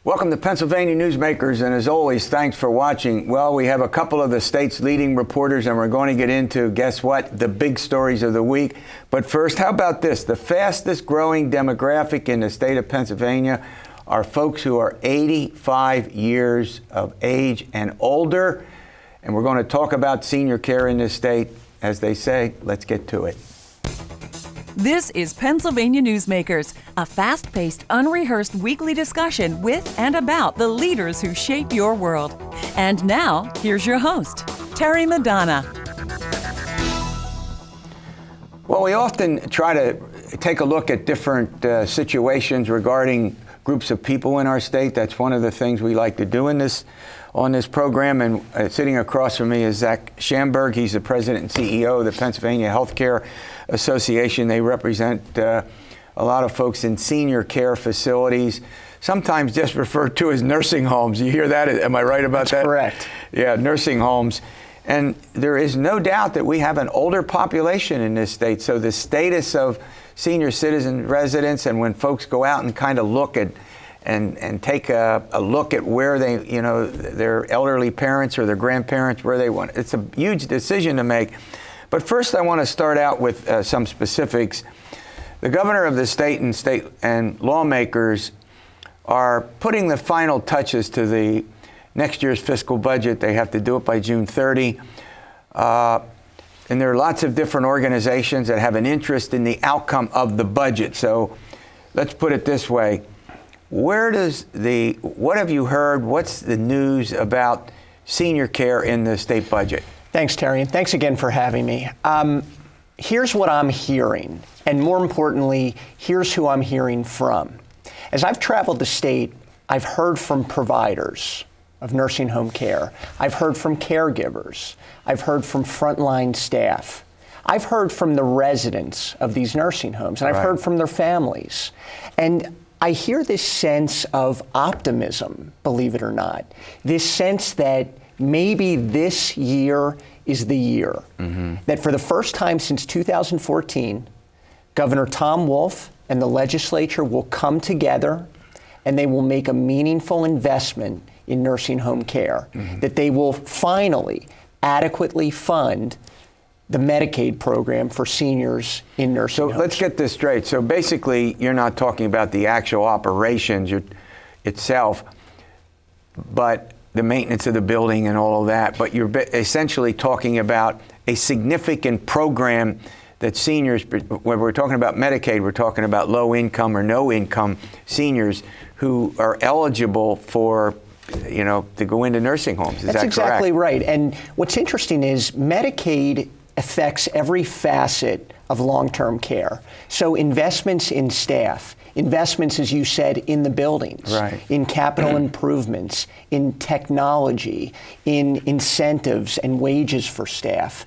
Welcome to Pennsylvania Newsmakers, and as always, thanks for watching. Well, we have a couple of the state's leading reporters, and we're going to get into, guess what, the big stories of the week. But first, how about this? The fastest growing demographic in the state of Pennsylvania are folks who are 85 years of age and older. And we're going to talk about senior care in this state. As they say, let's get to it. This is Pennsylvania Newsmakers, a fast-paced, unrehearsed weekly discussion with and about the leaders who shape your world. And now, here's your host, Terry Madonna. Well, we often try to take a look at different situations regarding groups of people in our state. That's one of the things we like to do on this program. And sitting across from me is Zach Schamberg. He's the president and CEO of the Pennsylvania Healthcare Association. They represent a lot of folks in senior care facilities, sometimes just referred to as nursing homes. You hear that? Am I right about that? That's correct. Yeah, nursing homes. And there is no doubt that we have an older population in this state. So the status of senior citizen residents, and when folks go out and kind of look at and take a look at where they, their elderly parents or their grandparents, where they want, it's a huge decision to make. But first, I want to start out with some specifics. The governor of the state and lawmakers are putting the final touches to the next year's fiscal budget. They have to do it by June 30. And there are lots of different organizations that have an interest in the outcome of the budget. So let's put it this way. What have you heard? What's the news about senior care in the state budget? Thanks, Terry, and thanks again for having me. Here's what I'm hearing, and more importantly, here's who I'm hearing from. As I've traveled the state, I've heard from providers of nursing home care. I've heard from caregivers. I've heard from frontline staff. I've heard from the residents of these nursing homes, and I've heard from their families. And I hear this sense of optimism, believe it or not, this sense that maybe this year is the year. That for the first time since 2014, Governor Tom Wolf and the legislature will come together and they will make a meaningful investment in nursing home care. That they will finally adequately fund the Medicaid program for seniors in nursing homes. So let's get this straight. So basically, you're not talking about the actual operations itself, but the maintenance of the building and all of that, but you're essentially talking about a significant program that seniors, when we're talking about Medicaid, we're talking about low income or no income seniors who are eligible for, to go into nursing homes. Is that correct? That's exactly right. And what's interesting is Medicaid affects every facet of long-term care. So investments in staff, investments, as you said, in the buildings, in capital improvements, in technology, in incentives and wages for staff.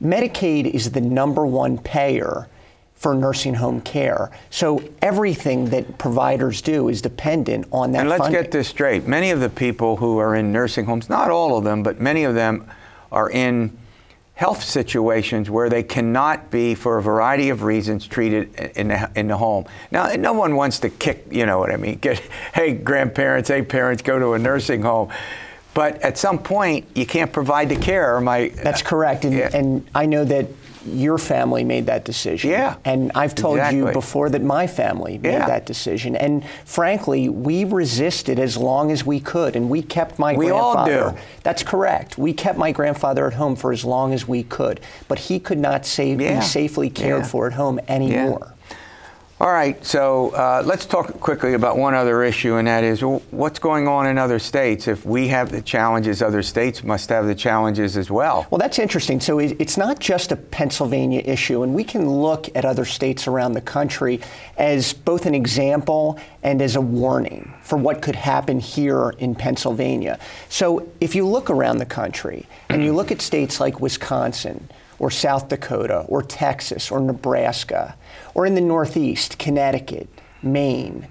Medicaid is the #1 payer for nursing home care. So everything that providers do is dependent on that funding. And let's get this straight. Many of the people who are in nursing homes, not all of them, but many of them are in health situations where they cannot be, for a variety of reasons, treated in the home. Now, no one wants to kick, hey, grandparents, hey, parents, go to a nursing home. But at some point, you can't provide the care. That's correct. And I know that your family made that decision. Yeah. And I've told you before that my family made that decision. And frankly, we resisted as long as we could, and we kept my grandfather. We all do. That's correct. We kept my grandfather at home for as long as we could, but he could not be safely cared for at home anymore. All right, so let's talk quickly about one other issue, and that is what's going on in other states. If we have the challenges, other states must have the challenges as well. Well, that's interesting. So it's not just a Pennsylvania issue, and we can look at other states around the country as both an example and as a warning for what could happen here in Pennsylvania. So if you look around the country and you look at states like Wisconsin, or South Dakota, or Texas, or Nebraska, or in the Northeast, Connecticut, Maine.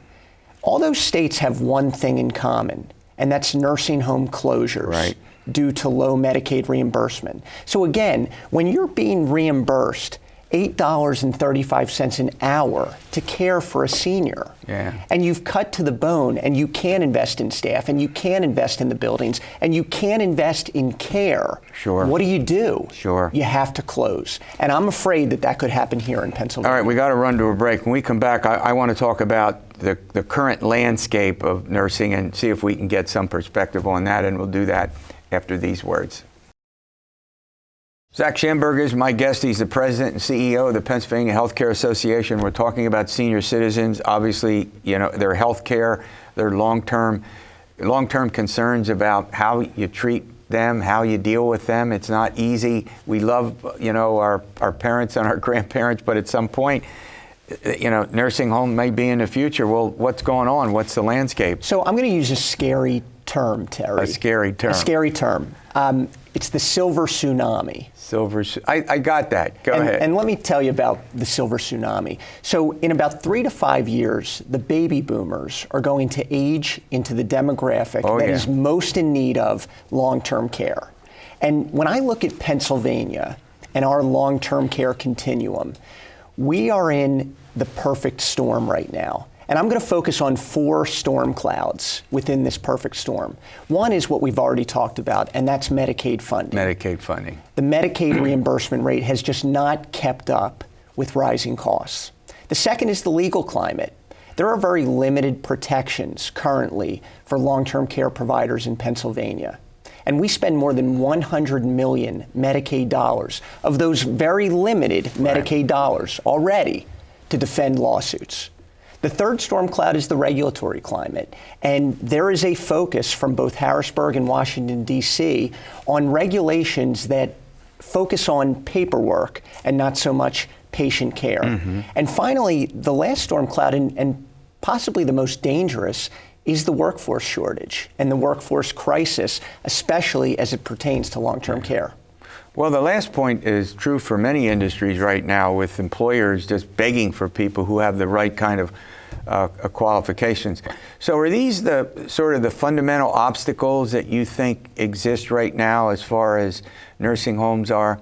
All those states have one thing in common, and that's nursing home closures due to low Medicaid reimbursement. So again, when you're being reimbursed $8.35 an hour to care for a senior. Yeah. And you've cut to the bone, and you can invest in staff, and you can invest in the buildings, and you can invest in care. Sure. What do? Sure. You have to close. And I'm afraid that that could happen here in Pennsylvania. All right, we got to run to a break. When we come back, I want to talk about the current landscape of nursing and see if we can get some perspective on that, and we'll do that after these words. Zach Schamberger is my guest. He's the president and CEO of the Pennsylvania Healthcare Association. We're talking about senior citizens. Obviously, you know, their health care, their long-term concerns about how you treat them, how you deal with them. It's not easy. We love, you know, our parents and our grandparents, but at some point, you know, nursing home may be in the future. Well, what's going on? What's the landscape? So I'm going to use a scary term, Terry. A scary term. A scary term. It's the silver tsunami. I got that. Go ahead. And let me tell you about the silver tsunami. So in about 3 to 5 years, the baby boomers are going to age into the demographic that is most in need of long-term care. And when I look at Pennsylvania and our long-term care continuum, we are in the perfect storm right now. And I'm going to focus on 4 storm clouds within this perfect storm. One is what we've already talked about, and that's Medicaid funding. Medicaid funding. The Medicaid reimbursement rate has just not kept up with rising costs. The second is the legal climate. There are very limited protections currently for long-term care providers in Pennsylvania. And we spend more than 100 million Medicaid dollars of those very limited Medicaid dollars already to defend lawsuits. The third storm cloud is the regulatory climate, and there is a focus from both Harrisburg and Washington, D.C. on regulations that focus on paperwork and not so much patient care. Mm-hmm. And finally, the last storm cloud, and possibly the most dangerous, is the workforce shortage and the workforce crisis, especially as it pertains to long-term care. Well, the last point is true for many industries right now, with employers just begging for people who have the right kind of qualifications. So are these the sort of the fundamental obstacles that you think exist right now as far as nursing homes are?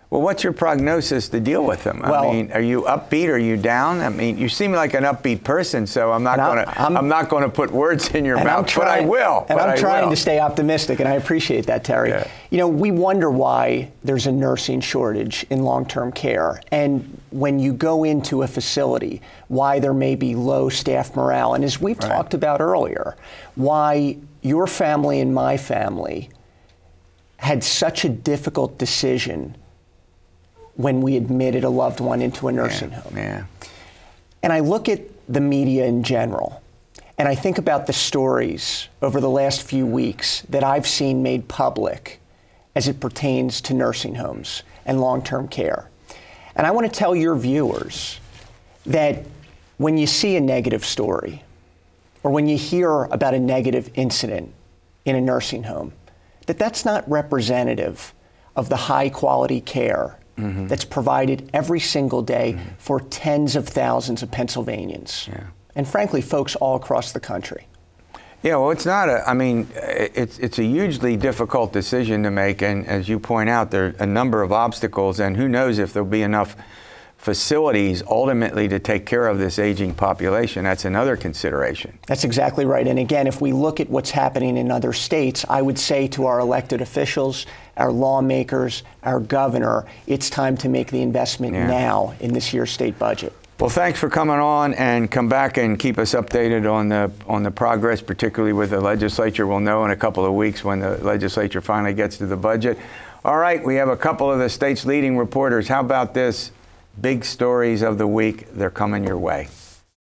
Well, what's your prognosis to deal with them? Well, I mean, are you upbeat? Are you down? I mean, you seem like an upbeat person, so I'm not going to put words in your mouth, but I will. And I'm trying to stay optimistic, and I appreciate that, Terry. Yeah. You know, we wonder why there's a nursing shortage in long-term care, and when you go into a facility, why there may be low staff morale, and as we've talked about earlier, why your family and my family had such a difficult decision when we admitted a loved one into a nursing home. Yeah. And I look at the media in general, and I think about the stories over the last few weeks that I've seen made public as it pertains to nursing homes and long-term care. And I want to tell your viewers that when you see a negative story, or when you hear about a negative incident in a nursing home, that's not representative of the high-quality care that's provided every single day for tens of thousands of Pennsylvanians. Yeah. And frankly, folks all across the country. Yeah, well, it's not it's a hugely difficult decision to make, and as you point out, there are a number of obstacles, and who knows if there'll be enough facilities ultimately to take care of this aging population. That's another consideration. That's exactly right. And again, if we look at what's happening in other states, I would say to our elected officials, our lawmakers, our governor, it's time to make the investment now in this year's state budget. Well, thanks for coming on, and come back and keep us updated on the progress, particularly with the legislature. We'll know in a couple of weeks when the legislature finally gets to the budget. All right, we have a couple of the state's leading reporters. How about this? Big stories of the week, they're coming your way.